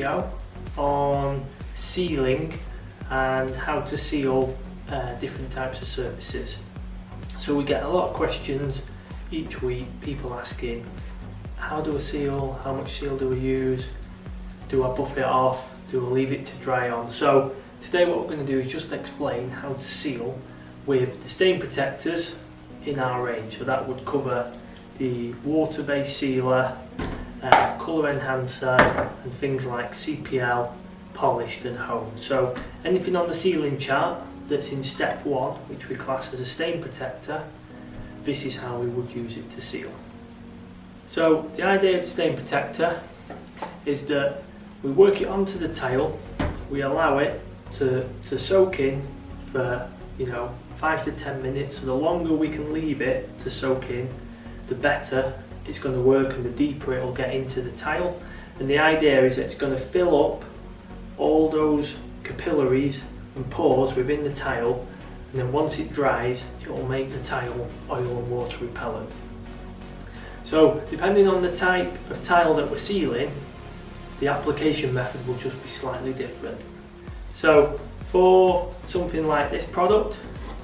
video on sealing and how to seal different types of surfaces. So we get a lot of questions each week, people asking, how do I seal, how much seal do I use, do I buff it off, do I leave it to dry on? So today what we're going to do is just explain how to seal with the stain protectors in our range. So that would cover the water-based sealer, colour enhancer and things like CPL, polished and honed. So anything on the sealing chart that's in step 1, which we class as a stain protector, this is how we would use it to seal. So the idea of the stain protector is that we work it onto the tile, we allow it to soak in for 5 to 10 minutes. So the longer we can leave it to soak in, the better it's going to work and the deeper it will get into the tile. And the idea is that it's going to fill up all those capillaries and pores within the tile, and then once it dries it will make the tile oil and water repellent. So depending on the type of tile that we're sealing, the application method will just be slightly different. So for something like this product,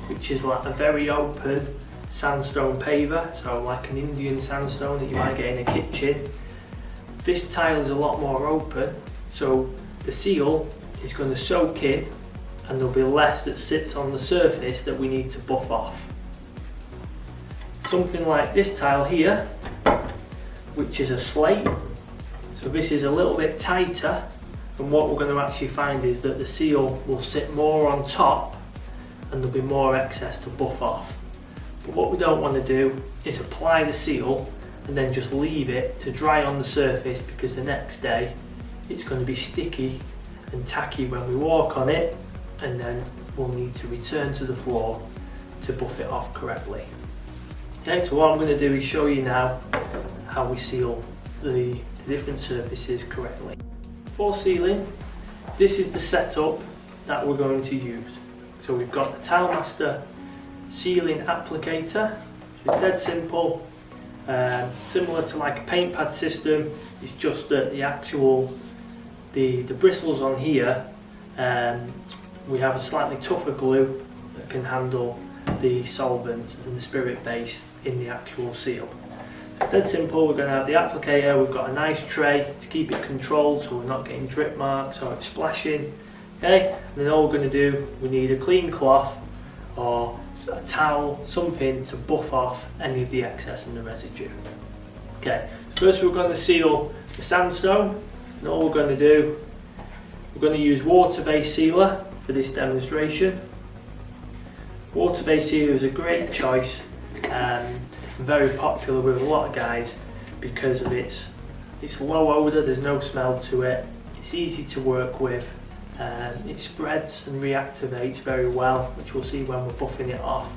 which is like a very open sandstone paver, so like an Indian sandstone that you might get in a kitchen, this tile is a lot more open, so the seal is going to soak in and there'll be less that sits on the surface that we need to buff off. Something like this tile here, which is a slate, so this is a little bit tighter, and what we're going to actually find is that the seal will sit more on top and there'll be more excess to buff off. But what we don't want to do is apply the seal and then just leave it to dry on the surface, because the next day it's going to be sticky and tacky when we walk on it, and then we'll need to return to the floor to buff it off correctly. Okay, so what I'm going to do is show you now how we seal the different surfaces correctly. For sealing, this is the setup that we're going to use. So we've got the TileMaster sealing applicator, so it's dead simple, similar to like a paint pad system. It's just that the bristles on here, we have a slightly tougher glue that can handle the solvent and the spirit base in the actual seal. So dead simple. We're going to have the applicator, we've got a nice tray to keep it controlled so we're not getting drip marks or it's splashing. Okay, and then all we're going to do, we need a clean cloth or a towel, something to buff off any of the excess and the residue. Okay, first we're going to seal the sandstone, and all we're going to do, we're going to use water-based sealer for this demonstration. Water-based sealer is a great choice and very popular with a lot of guys because of its low odour, there's no smell to it, it's easy to work with, it spreads and reactivates very well, which we'll see when we're buffing it off,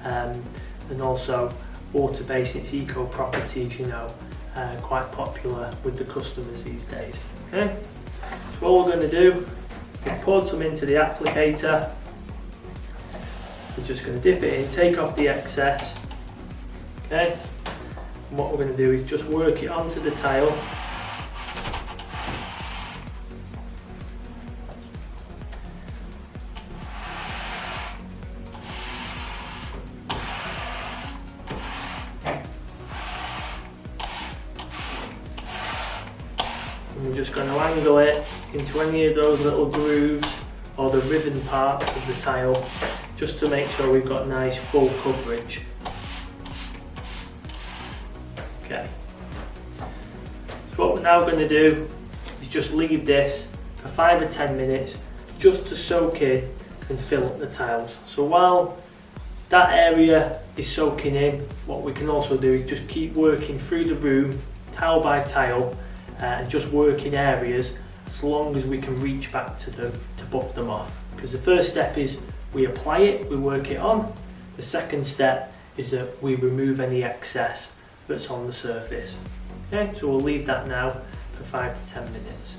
and also water-based, its eco properties, quite popular with the customers these days. Okay, so all we're going to do, we've poured some into the applicator, we're just going to dip it in, take off the excess. Okay, and what we're going to do is just work it onto the tile. And we're just going to angle it into any of those little grooves or the riven parts of the tile, just to make sure we've got nice full coverage. Okay, so what we're now going to do is just leave this for 5 or 10 minutes just to soak in and fill up the tiles. So while that area is soaking in, what we can also do is just keep working through the room, tile by tile, and just work in areas as long as we can reach back to them to buff them off. Because the first step is we apply it, we work it on. The second step is that we remove any excess that's on the surface. Okay, so we'll leave that now for 5 to 10 minutes.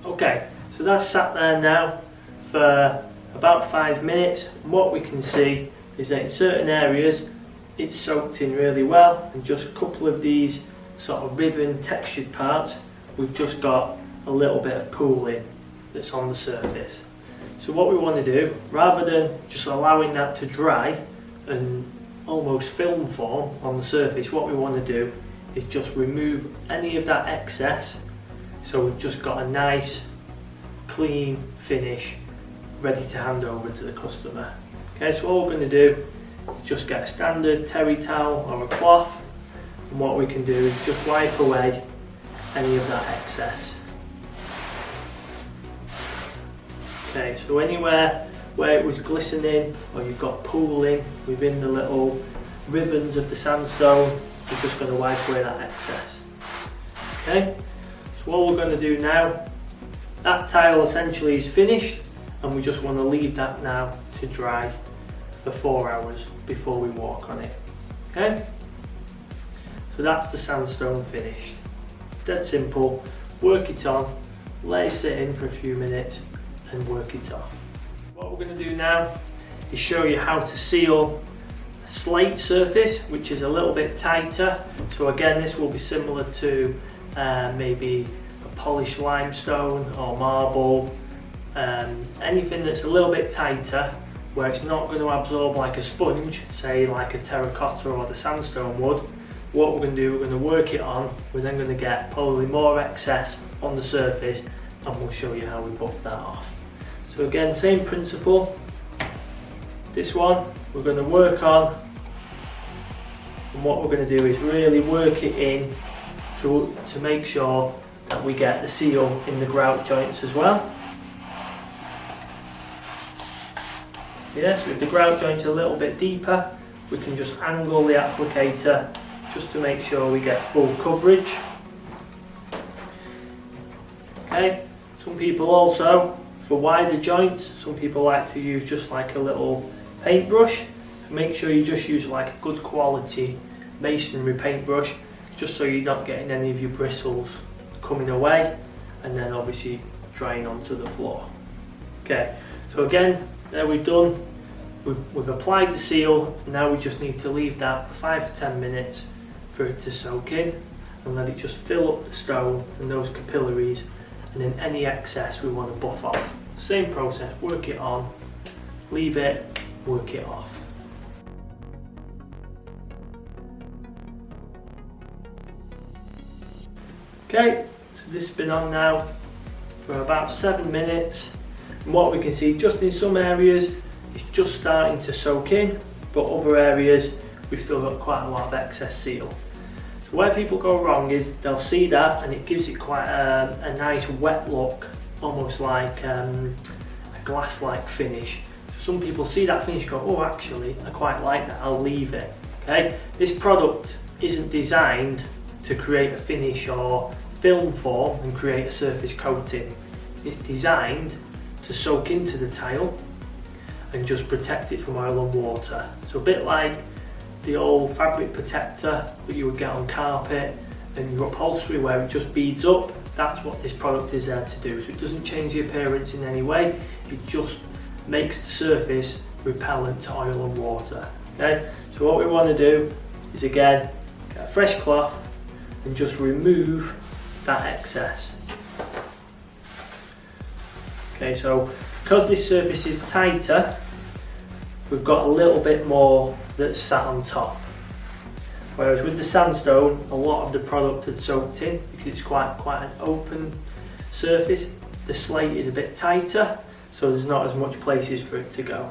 Okay, so that's sat there now for about 5 minutes, and what we can see is that in certain areas it's soaked in really well, and just a couple of these sort of ribbon textured parts, we've just got a little bit of pooling that's on the surface. So what we want to do, rather than just allowing that to dry and almost film form on the surface, what we want to do is just remove any of that excess, so we've just got a nice clean finish ready to hand over to the customer. Okay, so all we're going to do is just get a standard terry towel or a cloth, and what we can do is just wipe away any of that excess. Okay, so anywhere where it was glistening or you've got pooling within the little ribbons of the sandstone, we're just going to wipe away that excess. Okay, so what we're going to do now, that tile essentially is finished, and we just want to leave that now to dry for 4 hours before we walk on it. Okay, so that's the sandstone finished. Dead simple. Work it on, let it sit in for a few minutes and work it off. What we're going to do now is show you how to seal a slate surface, which is a little bit tighter. So again, this will be similar to maybe a polished limestone or marble, anything that's a little bit tighter, where it's not going to absorb like a sponge, say like a terracotta or the sandstone would. What we're going to do, we're going to work it on, we're then going to get probably more excess on the surface, and we'll show you how we buff that off. So again, same principle. This one we're going to work on, and what we're going to do is really work it in to make sure that we get the seal in the grout joints as well. Yes, with the grout joints a little bit deeper, we can just angle the applicator just to make sure we get full coverage. Okay, some people also, for wider joints, some people like to use just like a little paintbrush. Make sure you just use like a good quality masonry paintbrush, just so you're not getting any of your bristles coming away and then obviously drying onto the floor. Okay, so again, there we've done, we've applied the seal, now we just need to leave that for 5 to 10 minutes for it to soak in, and let it just fill up the stone and those capillaries, and then any excess we want to buff off. Same process, work it on, leave it, work it off. Okay, so this has been on now for about 7 minutes, and what we can see, just in some areas it's just starting to soak in, but other areas we've still got quite a lot of excess seal. So where people go wrong is they'll see that and it gives it quite a nice wet look, almost like a glass-like finish. So some people see that finish and go, oh actually I quite like that, I'll leave it. Okay, this product isn't designed to create a finish or film form and create a surface coating. It's designed to soak into the tile and just protect it from oil and water. So a bit like the old fabric protector that you would get on carpet and your upholstery where it just beads up, that's what this product is there to do. So it doesn't change the appearance in any way, it just makes the surface repellent to oil and water. Okay? So what we want to do is again, get a fresh cloth and just remove that excess. Okay, so because this surface is tighter, we've got a little bit more that's sat on top. Whereas with the sandstone, a lot of the product had soaked in because it's quite an open surface. The slate is a bit tighter, so there's not as much places for it to go.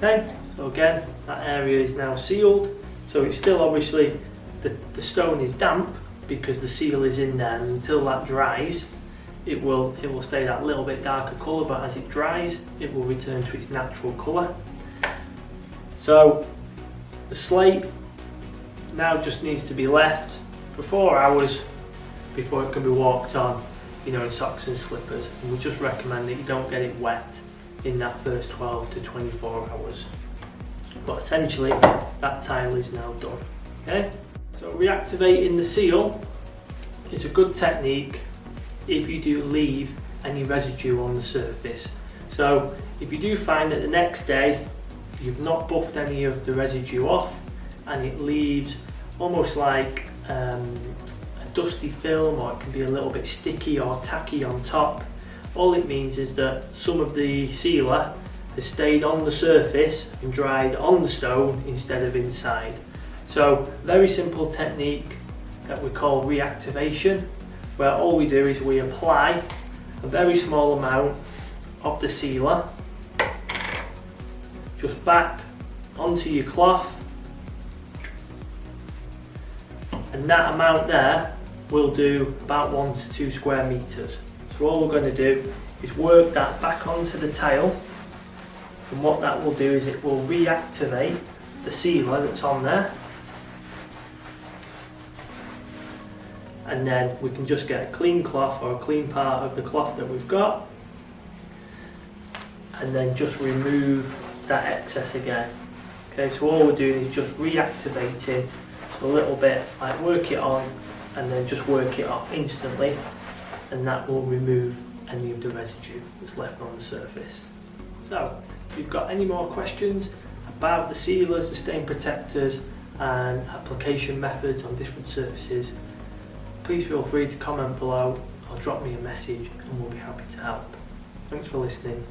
Okay, so again, that area is now sealed. So it's still obviously, the stone is damp because the seal is in there, and until that dries, it will stay that little bit darker colour, but as it dries, it will return to its natural colour. So the slate now just needs to be left for 4 hours before it can be walked on, you know, in socks and slippers. And we just recommend that you don't get it wet in that first 12 to 24 hours. but essentially that tile is now done. Okay, so reactivating the seal is a good technique if you do leave any residue on the surface. So if you do find that the next day you've not buffed any of the residue off and it leaves almost like a dusty film, or it can be a little bit sticky or tacky on top, all it means is that some of the sealer has stayed on the surface and dried on the stone instead of inside. So very simple technique that we call reactivation, where all we do is we apply a very small amount of the sealer just back onto your cloth, and that amount there will do about 1 to 2 square meters. So all we're going to do is work that back onto the tile, and what that will do is it will reactivate the sealer that's on there, and then we can just get a clean cloth or a clean part of the cloth that we've got, and then just remove that excess again. Okay, so all we're doing is just reactivating, so a little bit like work it on and then just work it off instantly, and that will remove any of the residue that's left on the surface. So if you've got any more questions about the sealers, the stain protectors and application methods on different surfaces, please feel free to comment below or drop me a message and we'll be happy to help. Thanks for listening.